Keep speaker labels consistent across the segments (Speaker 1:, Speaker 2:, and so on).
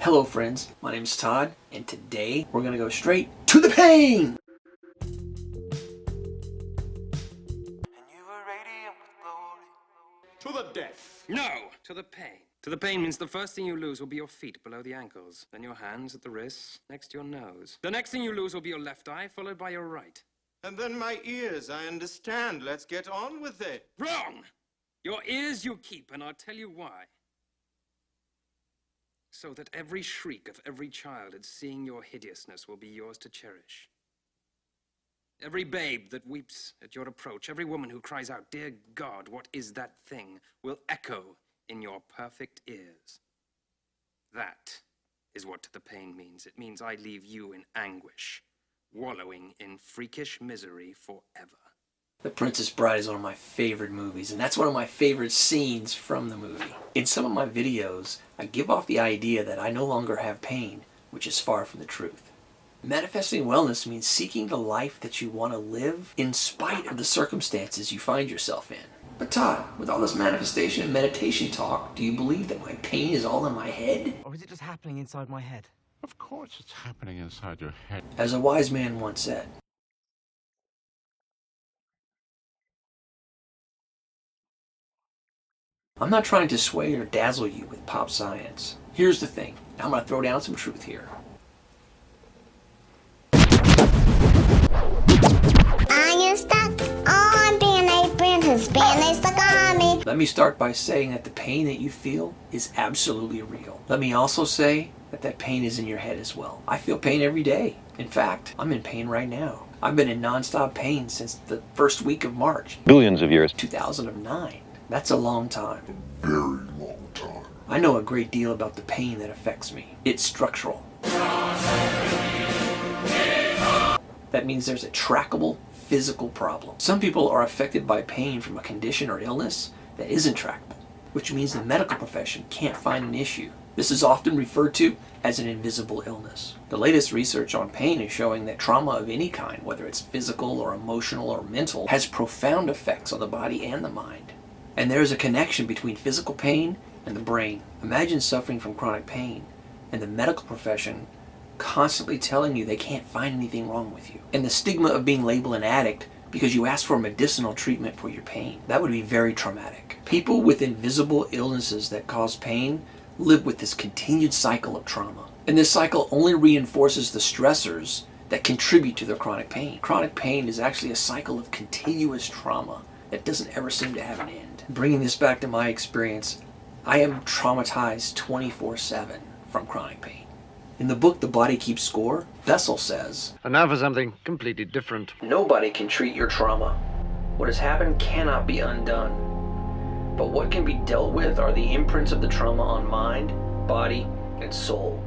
Speaker 1: Hello friends, my name is Todd, and today we're going to go straight to the pain!
Speaker 2: To the death.
Speaker 3: No! To the pain. To the pain means the first thing you lose will be your feet below the ankles, then your hands at the wrists, next to your nose. The next thing you lose will be your left eye, followed by your right.
Speaker 2: And then my ears, I understand. Let's get on with it.
Speaker 3: Wrong! Your ears you keep, and I'll tell you why. So that every shriek of every child at seeing your hideousness will be yours to cherish. Every babe that weeps at your approach, every woman who cries out, "Dear God, what is that thing?" will echo in your perfect ears. That is what the pain means. It means I leave you in anguish, wallowing in freakish misery forever.
Speaker 1: The Princess Bride is one of my favorite movies, and that's one of my favorite scenes from the movie. In some of my videos, I give off the idea that I no longer have pain, which is far from the truth. Manifesting wellness means seeking the life that you want to live in spite of the circumstances you find yourself in. But Todd, with all this manifestation and meditation talk, do you believe that my pain is all in my head?
Speaker 4: Or is it just happening inside my head?
Speaker 5: Of course it's happening inside your head.
Speaker 1: As a wise man once said, I'm not trying to sway or dazzle you with pop science. Here's the thing. Now I'm going to throw down some truth here.
Speaker 6: Iron stuck on being a friend who's been stuck on me.
Speaker 1: Let me start by saying that the pain that you feel is absolutely real. Let me also say that that pain is in your head as well. I feel pain every day. In fact, I'm in pain right now. I've been in non-stop pain since the first week of March.
Speaker 7: Billions of years.
Speaker 1: 2009. That's a long time.
Speaker 5: Very long time.
Speaker 1: I know a great deal about the pain that affects me. It's structural. That means there's a trackable physical problem. Some people are affected by pain from a condition or illness that isn't trackable, which means the medical profession can't find an issue. This is often referred to as an invisible illness. The latest research on pain is showing that trauma of any kind, whether it's physical or emotional or mental, has profound effects on the body and the mind. And there is a connection between physical pain and the brain. Imagine suffering from chronic pain and the medical profession constantly telling you they can't find anything wrong with you. And the stigma of being labeled an addict because you ask for medicinal treatment for your pain. That would be very traumatic. People with invisible illnesses that cause pain live with this continued cycle of trauma. And this cycle only reinforces the stressors that contribute to their chronic pain. Chronic pain is actually a cycle of continuous trauma that doesn't ever seem to have an end. Bringing this back to my experience, I am traumatized 24/7 from chronic pain. In the book The Body Keeps Score, Bessel says,
Speaker 4: And now for something completely different.
Speaker 1: nobody can treat your trauma. What has happened cannot be undone. But what can be dealt with are the imprints of the trauma on mind, body, and soul.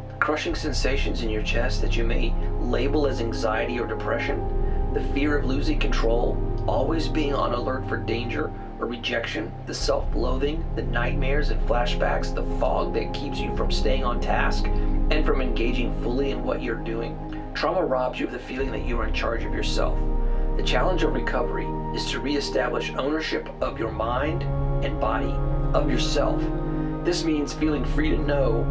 Speaker 1: The crushing sensations in your chest that you may label as anxiety or depression, the fear of losing control, always being on alert for danger or rejection, the self-loathing, the nightmares and flashbacks, the fog that keeps you from staying on task and from engaging fully in what you're doing. Trauma robs you of the feeling that you are in charge of yourself. The challenge of recovery is to reestablish ownership of your mind and body, of yourself. This means feeling free to know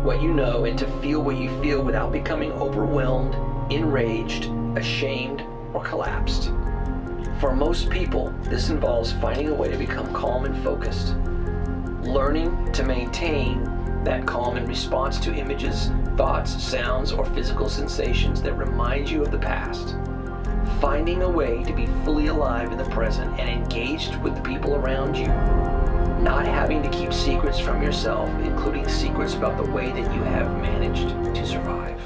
Speaker 1: what you know and to feel what you feel without becoming overwhelmed, enraged, ashamed, or collapsed. For most people, this involves finding a way to become calm and focused, learning to maintain that calm in response to images, thoughts, sounds, or physical sensations that remind you of the past, finding a way to be fully alive in the present and engaged with the people around you, not having to keep secrets from yourself, including secrets about the way that you have managed to survive.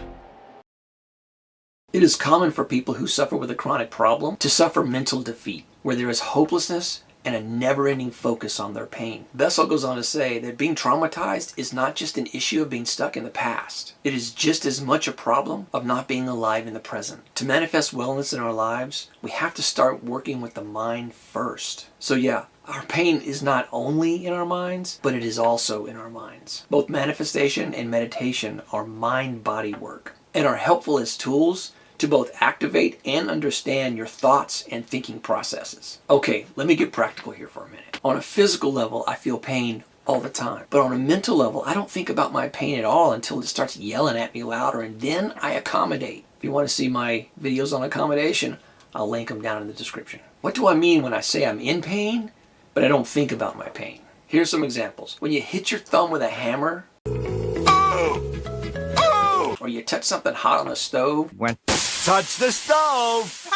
Speaker 1: It is common for people who suffer with a chronic problem to suffer mental defeat, where there is hopelessness and a never-ending focus on their pain. Bessel goes on to say that being traumatized is not just an issue of being stuck in the past. It is just as much a problem of not being alive in the present. To manifest wellness in our lives, we have to start working with the mind first. So yeah, our pain is not only in our minds, but it is also in our minds. Both manifestation and meditation are mind-body work and are helpful as tools to both activate and understand your thoughts and thinking processes. Okay, let me get practical here for a minute. On a physical level, I feel pain all the time. But on a mental level, I don't think about my pain at all until it starts yelling at me louder, and then I accommodate. If you want to see my videos on accommodation, I'll link them down in the description. What do I mean when I say I'm in pain, but I don't think about my pain? Here's some examples. When you hit your thumb with a hammer, or you touch something hot on the stove,
Speaker 7: Touch the stove!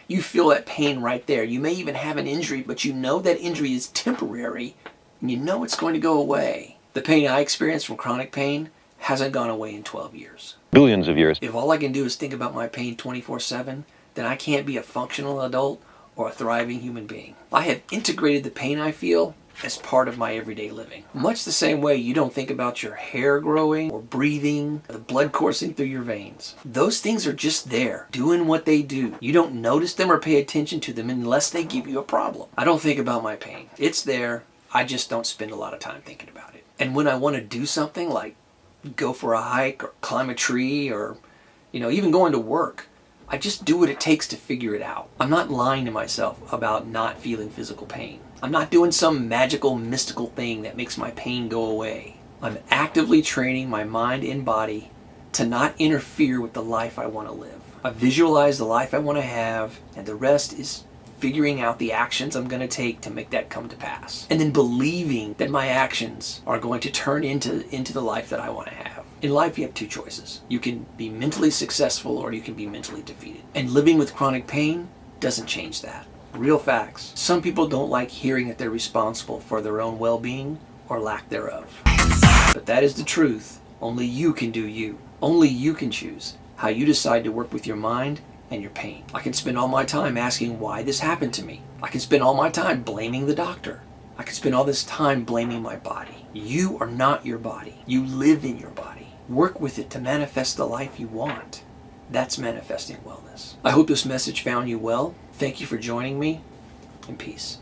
Speaker 1: you feel that pain right there. You may even have an injury, but you know that injury is temporary, and you know it's going to go away. The pain I experience from chronic pain hasn't gone away in 12 years.
Speaker 8: Billions of years.
Speaker 1: If all I can do is think about my pain 24/7, then I can't be a functional adult or a thriving human being. I have integrated the pain I feel as part of my everyday living. Much the same way you don't think about your hair growing or breathing, or the blood coursing through your veins. Those things are just there, doing what they do. You don't notice them or pay attention to them unless they give you a problem. I don't think about my pain. It's there. I just don't spend a lot of time thinking about it. And when I want to do something like go for a hike or climb a tree or, even going to work, I just do what it takes to figure it out. I'm not lying to myself about not feeling physical pain. I'm not doing some magical, mystical thing that makes my pain go away. I'm actively training my mind and body to not interfere with the life I want to live. I visualize the life I want to have, and the rest is figuring out the actions I'm going to take to make that come to pass. And then believing that my actions are going to turn into the life that I want to have. In life, you have two choices. You can be mentally successful or you can be mentally defeated. And living with chronic pain doesn't change that. Real facts. Some people don't like hearing that they're responsible for their own well-being or lack thereof. But that is the truth. Only you can do you. Only you can choose how you decide to work with your mind and your pain. I can spend all my time asking why this happened to me. I can spend all my time blaming the doctor. I can spend all this time blaming my body. You are not your body. You live in your body. Work with it to manifest the life you want. That's manifesting wellness. I hope this message found you well. Thank you for joining me, and peace.